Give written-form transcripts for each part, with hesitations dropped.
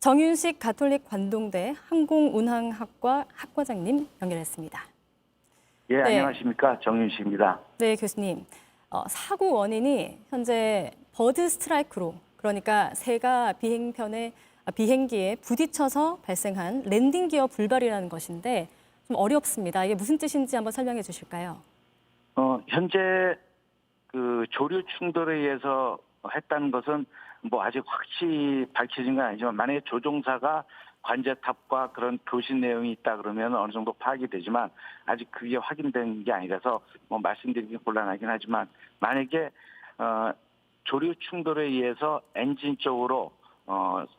정윤식 가톨릭 관동대 항공운항학과 학과장님 연결했습니다. 예, 네, 안녕하십니까. 정윤식입니다. 네 교수님. 사고 원인이 현재 버드 스트라이크로, 그러니까 새가 비행기에 부딪혀서 발생한 랜딩 기어 불발이라는 것인데 좀 어렵습니다. 이게 무슨 뜻인지 한번 설명해 주실까요? 현재 그 조류 충돌에 의해서 했다는 것은 뭐 아직 확실히 밝혀진 건 아니지만, 만약에 조종사가 관제탑과 그런 교신 내용이 있다 그러면 어느 정도 파악이 되지만, 아직 그게 확인된 게 아니라서 뭐 말씀드리기 곤란하긴 하지만, 만약에 조류 충돌에 의해서 엔진 쪽으로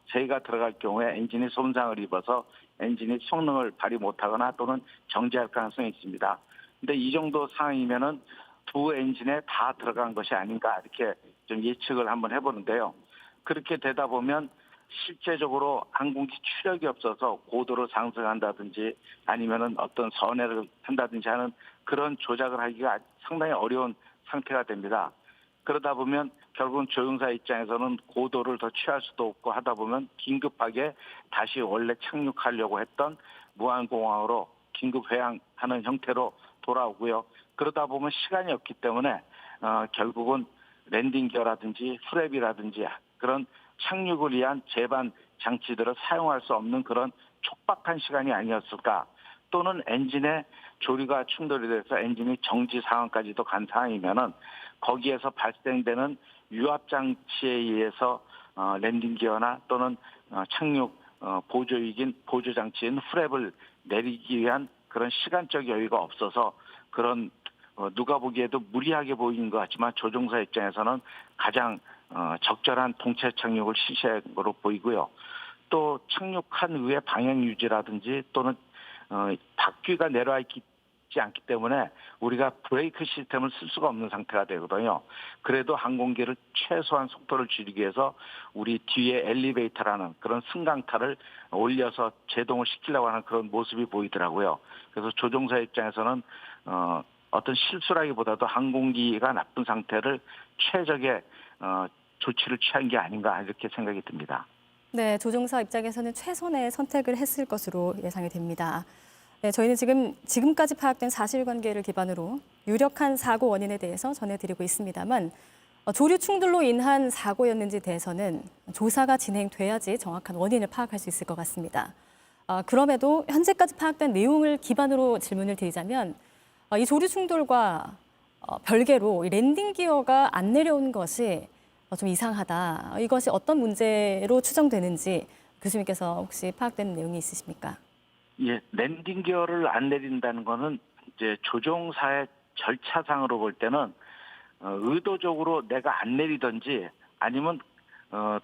제가 들어갈 경우에 엔진이 손상을 입어서 엔진이 성능을 발휘 못하거나 또는 정지할 가능성이 있습니다. 근데 이 정도 상황이면은 두 엔진에 다 들어간 것이 아닌가, 이렇게 좀 예측을 한번 해보는데요. 그렇게 되다 보면 실제적으로 항공기 추력이 없어서 고도로 상승한다든지 아니면은 어떤 선회를 한다든지 하는 그런 조작을 하기가 상당히 어려운 상태가 됩니다. 그러다 보면 결국은 조종사 입장에서는 고도를 더 취할 수도 없고 하다 보면 긴급하게 다시 원래 착륙하려고 했던 무한공항으로 긴급 회항하는 형태로 돌아오고요. 그러다 보면 시간이 없기 때문에 결국은 랜딩 기어라든지 프랩이라든지 그런 착륙을 위한 제반 장치들을 사용할 수 없는 그런 촉박한 시간이 아니었을까. 또는 엔진에 조류가 충돌이 돼서 엔진이 정지 상황까지도 간 상황이면은 거기에서 발생되는 유압 장치에 의해서 랜딩 기어나 또는 착륙 보조이긴 보조 장치인 프랩을 내리기 위한 그런 시간적 여유가 없어서 그런 누가 보기에도 무리하게 보이는 것 같지만 조종사 입장에서는 가장 적절한 동체 착륙을 실시한 것으로 보이고요. 또 착륙한 후에 방향 유지라든지 또는 바퀴가 내려와 있지 않기 때문에 우리가 브레이크 시스템을 쓸 수가 없는 상태가 되거든요. 그래도 항공기를 최소한 속도를 줄이기 위해서 우리 뒤에 엘리베이터라는 그런 승강타를 올려서 제동을 시키려고 하는 그런 모습이 보이더라고요. 그래서 조종사 입장에서는 어떤 실수라기보다도 항공기가 나쁜 상태를 최적의 조치를 취한 게 아닌가, 이렇게 생각이 듭니다. 네, 조종사 입장에서는 최선의 선택을 했을 것으로 예상이 됩니다. 네, 저희는 지금까지 파악된 사실관계를 기반으로 유력한 사고 원인에 대해서 전해드리고 있습니다만, 조류 충돌로 인한 사고였는지 대해서는 조사가 진행돼야지 정확한 원인을 파악할 수 있을 것 같습니다. 그럼에도 현재까지 파악된 내용을 기반으로 질문을 드리자면, 이 조류 충돌과 별개로 랜딩 기어가 안 내려온 것이 좀 이상하다. 이것이 어떤 문제로 추정되는지 교수님께서 혹시 파악된 내용이 있으십니까? 예, 랜딩 기어를 안 내린다는 거는 이제 조종사의 절차상으로 볼 때는 의도적으로 내가 안 내리든지 아니면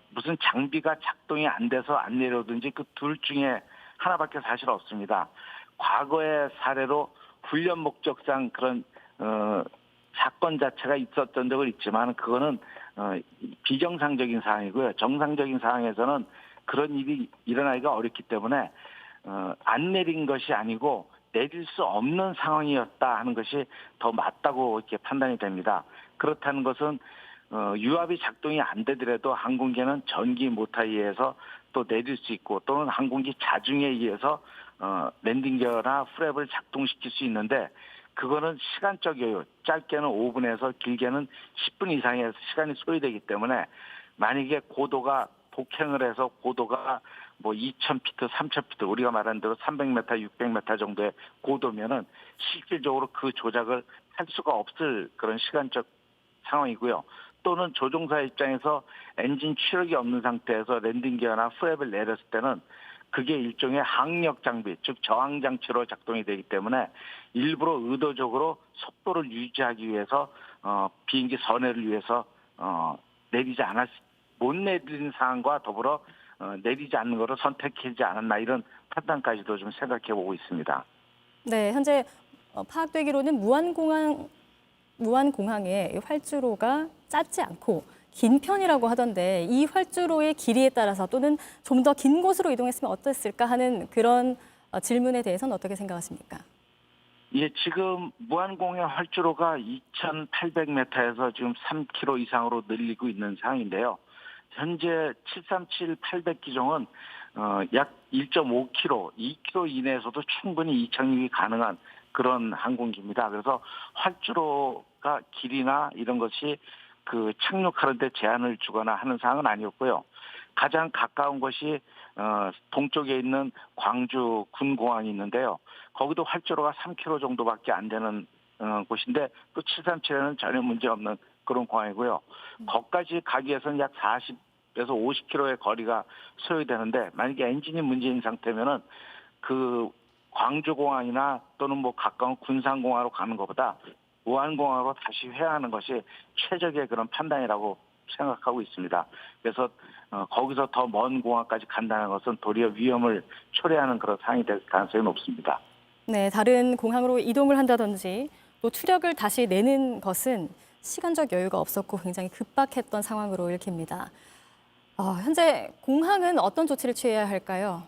무슨 장비가 작동이 안 돼서 안 내려오든지 그 둘 중에 하나밖에 사실 없습니다. 과거의 사례로 훈련 목적상 그런 사건 자체가 있었던 적은 있지만 그거는 비정상적인 상황이고요. 정상적인 상황에서는 그런 일이 일어나기가 어렵기 때문에 안 내린 것이 아니고 내릴 수 없는 상황이었다 하는 것이 더 맞다고 이렇게 판단이 됩니다. 그렇다는 것은 유압이 작동이 안 되더라도 항공기는 전기 모터에 의해서 또 내릴 수 있고 또는 항공기 자중에 의해서 랜딩 기어나 프랩을 작동시킬 수 있는데, 그거는 시간적 여유, 짧게는 5분에서 길게는 10분 이상의 시간이 소요되기 때문에 만약에 고도가 폭행을 해서 고도가 뭐 2,000피트, 3,000피트, 우리가 말하는 대로 300m, 600m 정도의 고도면은 실질적으로 그 조작을 할 수가 없을 그런 시간적 상황이고요. 또는 조종사 입장에서 엔진 추력이 없는 상태에서 랜딩 기어나 프랩을 내렸을 때는 그게 일종의 항력 장비, 즉 저항 장치로 작동이 되기 때문에 일부러 의도적으로 속도를 유지하기 위해서 비행기 선회를 위해서 못 내리는 상황과 더불어 내리지 않는 것을 선택하지 않았나, 이런 판단까지도 좀 생각해 보고 있습니다. 네, 현재 파악되기로는 무안공항의 활주로가 짧지 않고 긴 편이라고 하던데, 이 활주로의 길이에 따라서 또는 좀 더 긴 곳으로 이동했으면 어땠을까 하는 그런 질문에 대해서는 어떻게 생각하십니까? 예, 지금 무안공항의 활주로가 2,800m에서 지금 3km 이상으로 늘리고 있는 상황인데요. 현재 737-800 기종은 약 1.5km, 2km 이내에서도 충분히 이착륙이 가능한 그런 항공기입니다. 그래서 활주로가 길이나 이런 것이 그 착륙하는 데 제한을 주거나 하는 사항은 아니었고요. 가장 가까운 것이 동쪽에 있는 광주 군공항이 있는데요. 거기도 활주로가 3km 정도밖에 안 되는 곳인데 또 737에는 전혀 문제 없는 그런 공항이고요. 거기까지 가기 위해서는 약 40에서 50km의 거리가 소요되는데 만약에 엔진이 문제인 상태면은 그 광주공항이나 또는 뭐 가까운 군산공항으로 가는 것보다 무안공항으로 다시 회항하는 것이 최적의 그런 판단이라고 생각하고 있습니다. 그래서 거기서 더 먼 공항까지 간다는 것은 도리어 위험을 초래하는 그런 상황이 될 가능성이 높습니다. 네, 다른 공항으로 이동을 한다든지 또 추력을 다시 내는 것은 시간적 여유가 없었고 굉장히 급박했던 상황으로 읽힙니다. 현재 공항은 어떤 조치를 취해야 할까요?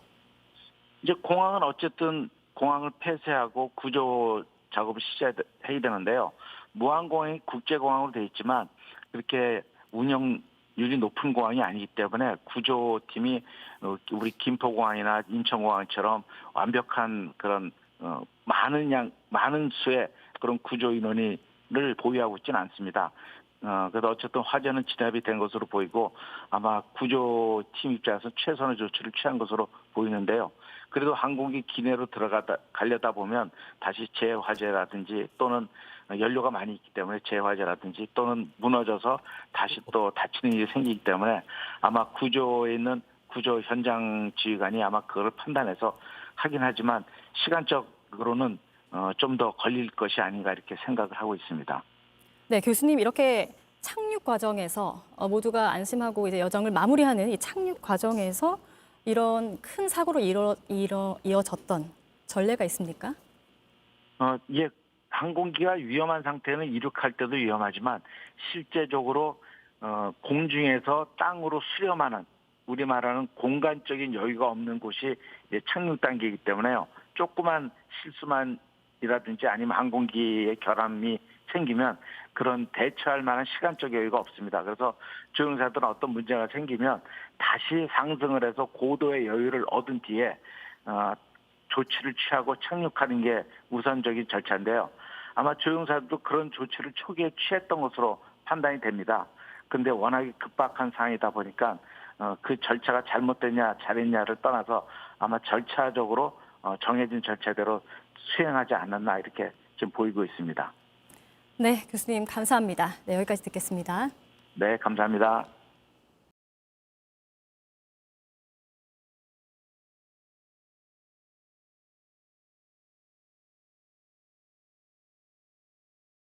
이제 공항은 어쨌든 공항을 폐쇄하고 구조 작업을 시작해야 되는데요. 무안공항이 국제공항으로 되어 있지만 그렇게 운영률이 높은 공항이 아니기 때문에 구조팀이 우리 김포공항이나 인천공항처럼 완벽한 그런 많은 수의 그런 구조 인원을 보유하고 있지는 않습니다. 그래서 어쨌든 화재는 진압이 된 것으로 보이고 아마 구조팀 입장에서 최선의 조치를 취한 것으로 보이는데요. 그래도 항공기 기내로 가려다 보면 다시 재화재라든지 또는 연료가 많이 있기 때문에 재화재라든지 또는 무너져서 다시 또 다치는 일이 생기기 때문에 아마 구조에 있는 구조 현장 지휘관이 아마 그걸 판단해서 하긴 하지만 시간적으로는 좀 더 걸릴 것이 아닌가 이렇게 생각을 하고 있습니다. 네, 교수님 이렇게 착륙 과정에서 모두가 안심하고 이제 여정을 마무리하는 이 착륙 과정에서 이런 큰 사고로 이어졌던 전례가 있습니까? 예, 항공기가 위험한 상태는 이륙할 때도 위험하지만 실제적으로 공중에서 땅으로 수렴하는 우리 말하는 공간적인 여유가 없는 곳이 착륙 단계이기 때문에요. 조그만 실수만이라든지 아니면 항공기의 결함이 생기면 그런 대처할 만한 시간적 여유가 없습니다. 그래서 조종사들은 어떤 문제가 생기면 다시 상승을 해서 고도의 여유를 얻은 뒤에 조치를 취하고 착륙하는 게 우선적인 절차인데요. 아마 조종사들도 그런 조치를 초기에 취했던 것으로 판단이 됩니다. 근데 워낙에 급박한 상황이다 보니까 그 절차가 잘못됐냐 잘했냐를 떠나서 아마 절차적으로 정해진 절차대로 수행하지 않았나 이렇게 지금 보이고 있습니다. 네, 교수님 감사합니다. 네, 여기까지 듣겠습니다. 네, 감사합니다.